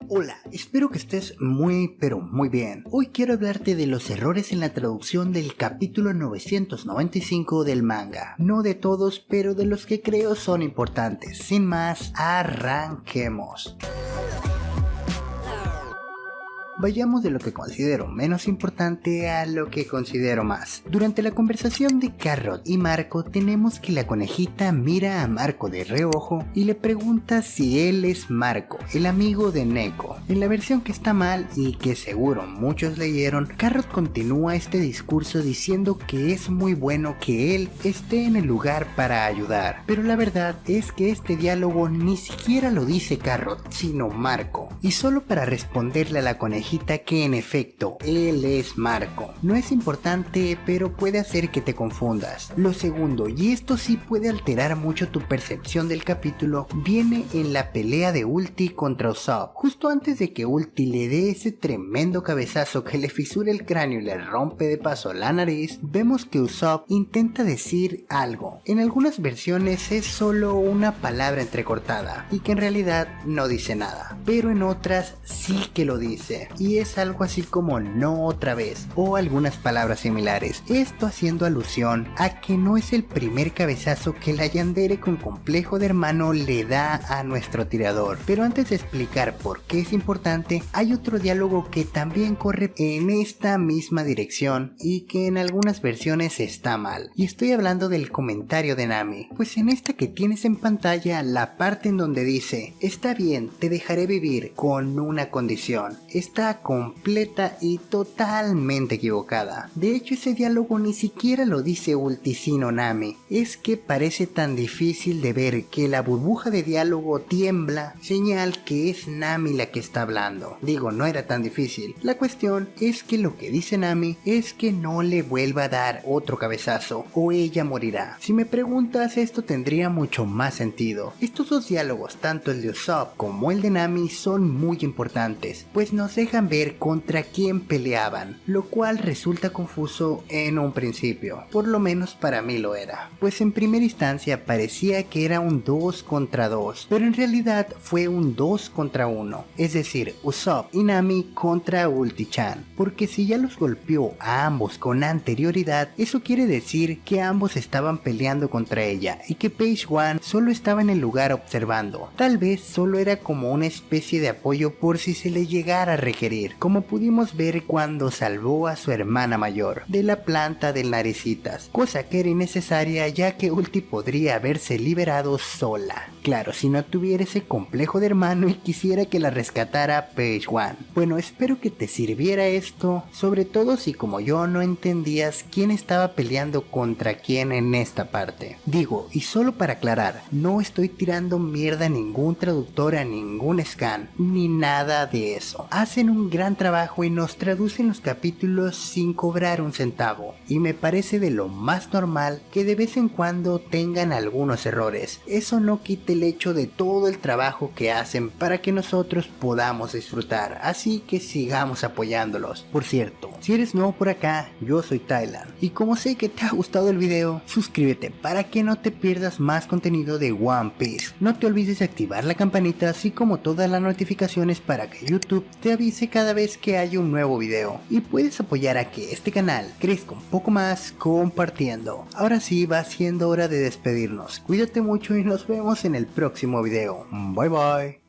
Hola, espero que estés muy pero muy bien. Hoy quiero hablarte de los errores en la traducción del capítulo 995 del manga. No de todos, pero de los que creo son importantes. Sin más, arranquemos. Vayamos de lo que considero menos importante a lo que considero más. Durante la conversación de Carrot y Marco tenemos que la conejita mira a Marco de reojo y le pregunta si él es Marco, el amigo de Neko. En la versión que está mal y que seguro muchos leyeron, Carrot continúa este discurso diciendo que es muy bueno que él esté en el lugar para ayudar. Pero la verdad es que este diálogo ni siquiera lo dice Carrot, sino Marco. Y solo para responderle a la conejita que en efecto él es Marco. No es importante, pero puede hacer que te confundas. Lo segundo, y esto sí puede alterar mucho tu percepción del capítulo, viene en la pelea de Ulti contra Usopp. Justo antes de que Ulti le dé ese tremendo cabezazo que le fisura el cráneo y le rompe de paso la nariz, vemos que Usopp intenta decir algo. En algunas versiones es solo una palabra entrecortada y que en realidad no dice nada, pero en otras sí que lo dice. Y es algo así como no otra vez o algunas palabras similares, esto haciendo alusión a que no es el primer cabezazo que la yandere con complejo de hermano le da a nuestro tirador. Pero antes de explicar por qué es importante, hay otro diálogo que también corre en esta misma dirección y que en algunas versiones está mal, y estoy hablando del comentario de Nami. Pues en esta que tienes en pantalla, la parte en donde dice: está bien, te dejaré vivir con una condición, está completa y totalmente equivocada. De hecho, ese diálogo ni siquiera lo dice Ulti sino Nami. Es que parece tan difícil de ver que la burbuja de diálogo tiembla, señal que es Nami la que está hablando. Digo, no era tan difícil. La cuestión es que lo que dice Nami es que no le vuelva a dar otro cabezazo o ella morirá. Si me preguntas, esto tendría mucho más sentido. Estos dos diálogos, tanto el de Usopp como el de Nami, son muy importantes, pues nos dejan ver contra quién peleaban, lo cual resulta confuso en un principio, por lo menos para mí lo era, pues en primera instancia parecía que era un 2 contra 2, pero en realidad fue un 2 contra 1, es decir, Usopp y Nami contra Ulti-chan, porque si ya los golpeó a ambos con anterioridad, eso quiere decir que ambos estaban peleando contra ella y que Page One solo estaba en el lugar observando. Tal vez solo era como una especie de apoyo por si se le llegara a requerir, como pudimos ver cuando salvó a su hermana mayor de la planta del Naricitas, cosa que era innecesaria ya que Ulti podría haberse liberado sola. Claro, si no tuviera ese complejo de hermano y quisiera que la rescatara Page One. Bueno, espero que te sirviera esto, sobre todo si como yo no entendías quién estaba peleando contra quién en esta parte. Digo, y solo para aclarar, no estoy tirando mierda a ningún traductor, a ningún scan, ni nada de eso. Hacen un gran trabajo y nos traducen los capítulos sin cobrar un centavo, y me parece de lo más normal que de vez en cuando tengan algunos errores. Eso no quita el hecho de todo el trabajo que hacen para que nosotros podamos disfrutar, así que sigamos apoyándolos. Por cierto, si eres nuevo por acá, yo soy Thailand, y como sé que te ha gustado el video, suscríbete para que no te pierdas más contenido de One Piece. No te olvides de activar la campanita, así como todas las notificaciones para que YouTube te avise cada vez que haya un nuevo video, y puedes apoyar a que este canal crezca un poco más compartiendo. Ahora sí, va siendo hora de despedirnos. Cuídate mucho y nos vemos en el próximo video. Bye bye.